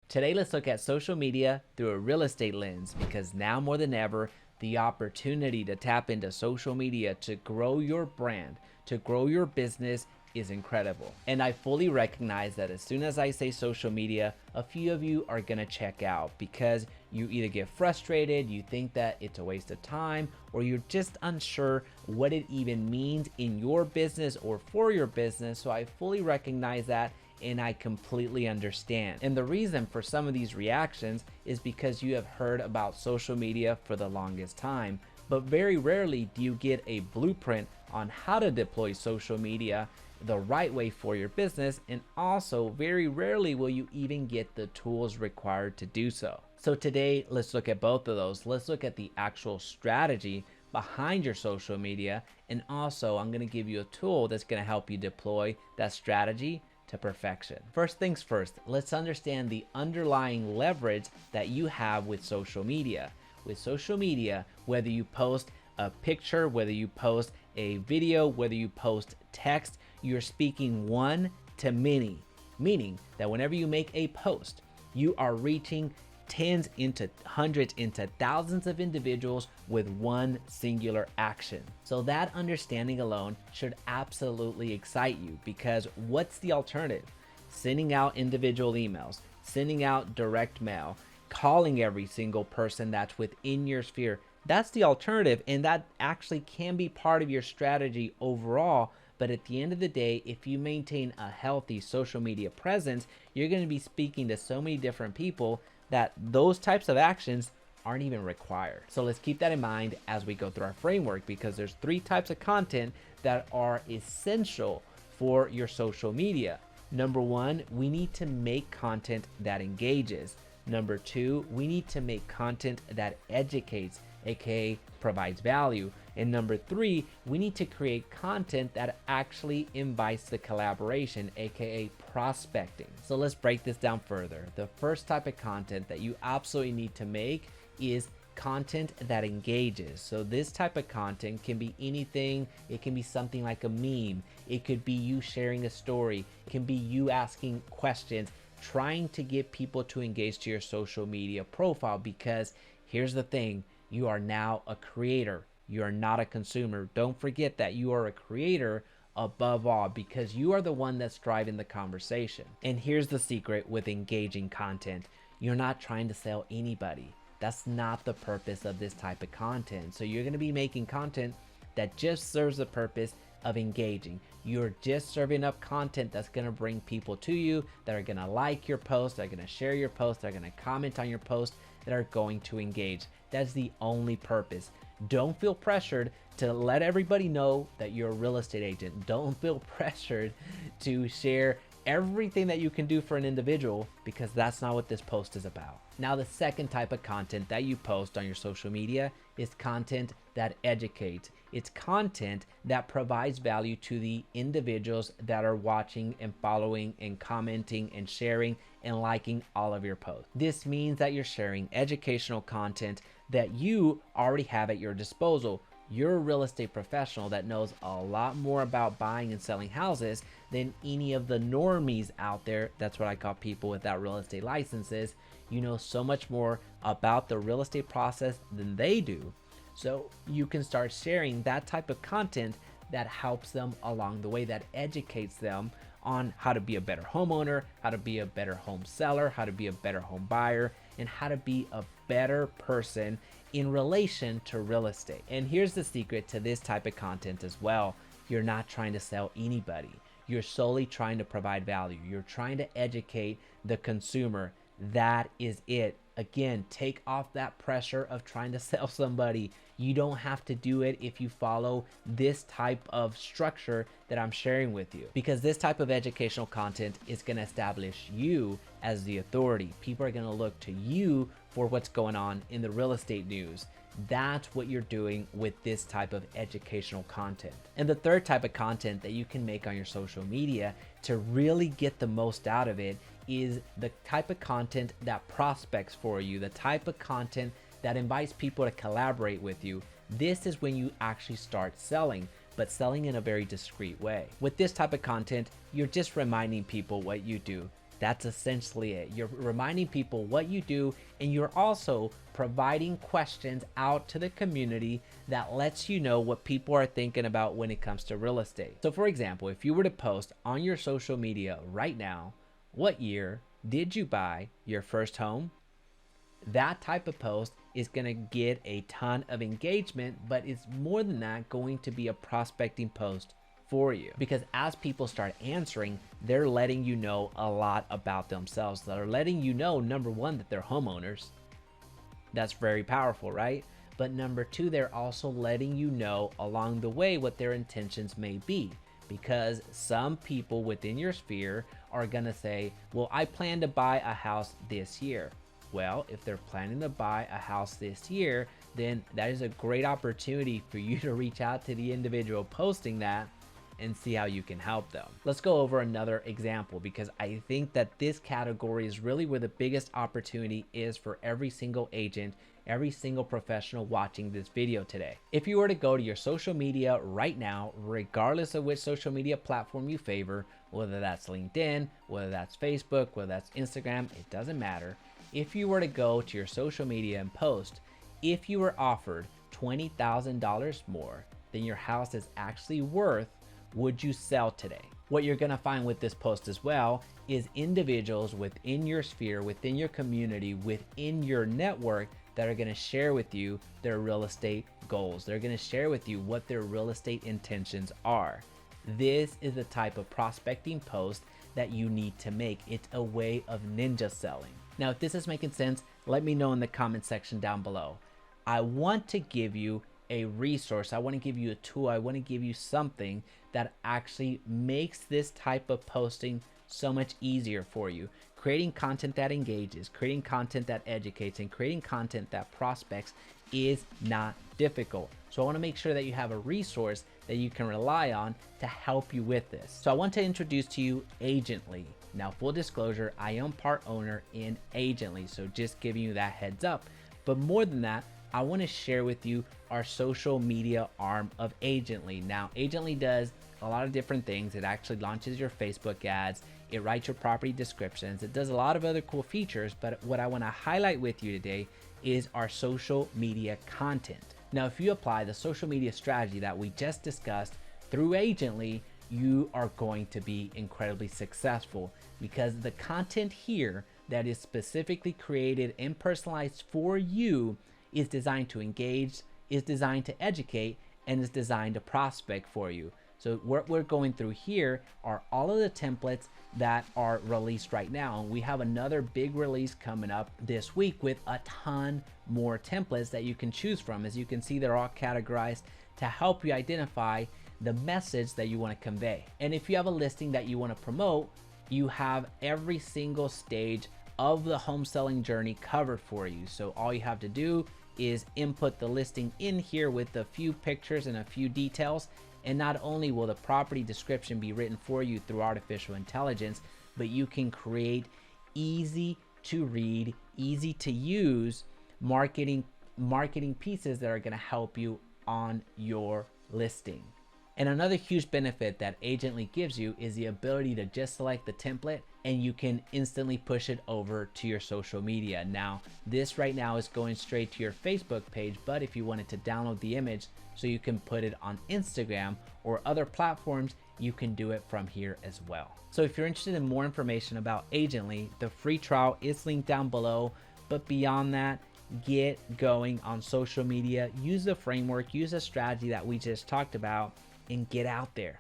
Today, let's look at social media through a real estate lens because now more than ever, the opportunity to tap into social media to grow your brand, to grow your business is incredible. And I fully recognize that as soon as I say social media, a few of you are gonna check out because you either get frustrated, you think that it's a waste of time, or you're just unsure what it even means in your business or for your business. So I fully recognize that and I completely understand. And the reason for some of these reactions is because you have heard about social media for the longest time, but very rarely do you get a blueprint on how to deploy social media the right way for your business, and also very rarely will you even get the tools required to do so. So today, let's look at both of those. Let's look at the actual strategy behind your social media, and also I'm going to give you a tool that's going to help you deploy that strategy to perfection. First things first, let's understand the underlying leverage that you have with social media. With social media, whether you post a picture, whether you post a video, whether you post text, you're speaking one to many, meaning that whenever you make a post, you are reaching tens into hundreds into thousands of individuals with one singular action. So that understanding alone should absolutely excite you, because what's the alternative? Sending out individual emails, sending out direct mail, calling every single person that's within your sphere. That's the alternative, and that actually can be part of your strategy overall. But at the end of the day, if you maintain a healthy social media presence, you're going to be speaking to so many different people that those types of actions aren't even required. So let's keep that in mind as we go through our framework, because there's 3 types of content that are essential for your social media. Number 1, we need to make content that engages. Number 2, we need to make content that educates, aka provides value. And number 3, we need to create content that actually invites the collaboration, aka prospecting. So let's break this down further. The first type of content that you absolutely need to make is content that engages. So this type of content can be anything. It can be something like a meme. It could be you sharing a story. It can be you asking questions, trying to get people to engage to your social media profile, because here's the thing, you are now a creator. You are not a consumer. Don't forget that you are a creator above all, because you are the one that's driving the conversation. And here's the secret with engaging content. You're not trying to sell anybody. That's not the purpose of this type of content. So you're going to be making content that just serves the purpose of engaging. You're just serving up content that's going to bring people to you, that are going to like your post, that are going to share your post, that are going to comment on your post, that are going to engage. That's the only purpose. Don't feel pressured to let everybody know that you're a real estate agent. Don't feel pressured to share everything that you can do for an individual, because that's not what this post is about. Now, the second type of content that you post on your social media is content that educates. It's content that provides value to the individuals that are watching and following and commenting and sharing and liking all of your posts. This means that you're sharing educational content that you already have at your disposal. You're a real estate professional that knows a lot more about buying and selling houses than any of the normies out there. That's what I call people without real estate licenses. You know so much more about the real estate process than they do. So you can start sharing that type of content that helps them along the way, that educates them on how to be a better homeowner, how to be a better home seller, how to be a better home buyer, and how to be a better person in relation to real estate. And here's the secret to this type of content as well. You're not trying to sell anybody. You're solely trying to provide value. You're trying to educate the consumer. That is it. Again, take off that pressure of trying to sell somebody. You don't have to do it if you follow this type of structure that I'm sharing with you, because this type of educational content is going to establish you as the authority. People are going to look to you for what's going on in the real estate news. That's what you're doing with this type of educational content. And the third type of content that you can make on your social media to really get the most out of it is the type of content that prospects for you, the type of content that invites people to collaborate with you. This is when you actually start selling, but selling in a very discreet way. With this type of content, you're just reminding people what you do. That's essentially it. You're reminding people what you do, and you're also providing questions out to the community that lets you know what people are thinking about when it comes to real estate. So for example, if you were to post on your social media right now, what year did you buy your first home? That type of post is going to get a ton of engagement, but it's more than that going to be a prospecting post for you, because as people start answering, they're letting you know a lot about themselves. They're letting you know, number one, that they're homeowners. That's very powerful, right? But number two, they're also letting you know along the way what their intentions may be, because some people within your sphere are gonna say, well, I plan to buy a house this year. Well, if they're planning to buy a house this year, then that is a great opportunity for you to reach out to the individual posting that and see how you can help them. Let's go over another example, because I think that this category is really where the biggest opportunity is for every single agent, every single professional watching this video today. If you were to go to your social media right now, regardless of which social media platform you favor, whether that's LinkedIn, whether that's Facebook, whether that's Instagram, it doesn't matter. If you were to go to your social media and post, if you were offered $20,000 more than your house is actually worth, would you sell today? What you're gonna find with this post as well is individuals within your sphere, within your community, within your network that are gonna share with you their real estate goals. They're gonna share with you what their real estate intentions are. This is the type of prospecting post that you need to make. It's a way of ninja selling. Now, if this is making sense, let me know in the comment section down below. I want to give you a resource. I want to give you a tool. I want to give you something that actually makes this type of posting so much easier for you. Creating content that engages, creating content that educates, and creating content that prospects is not difficult. So I want to make sure that you have a resource that you can rely on to help you with this. So I want to introduce to you Agently. Now, full disclosure, I am part owner in Agently, so just giving you that heads up. But more than that, I want to share with you our social media arm of Agently. Now, Agently does a lot of different things. It actually launches your Facebook ads. It writes your property descriptions. It does a lot of other cool features, but what I want to highlight with you today is our social media content. Now, if you apply the social media strategy that we just discussed through Agently, you are going to be incredibly successful, because the content here that is specifically created and personalized for you is designed to engage, is designed to educate, and is designed to prospect for you. So what we're going through here are all of the templates that are released right now. And we have another big release coming up this week with a ton more templates that you can choose from. As you can see, they're all categorized to help you identify the message that you want to convey. And if you have a listing that you want to promote, you have every single stage of the home selling journey covered for you. So all you have to do is input the listing in here with a few pictures and a few details. And not only will the property description be written for you through artificial intelligence, but you can create easy to read, easy to use marketing pieces that are going to help you on your listing. And another huge benefit that Agently gives you is the ability to just select the template and you can instantly push it over to your social media. Now, this right now is going straight to your Facebook page, but if you wanted to download the image so you can put it on Instagram or other platforms, you can do it from here as well. So if you're interested in more information about Agently, the free trial is linked down below. But beyond that, get going on social media, use the framework, use the strategy that we just talked about, and get out there.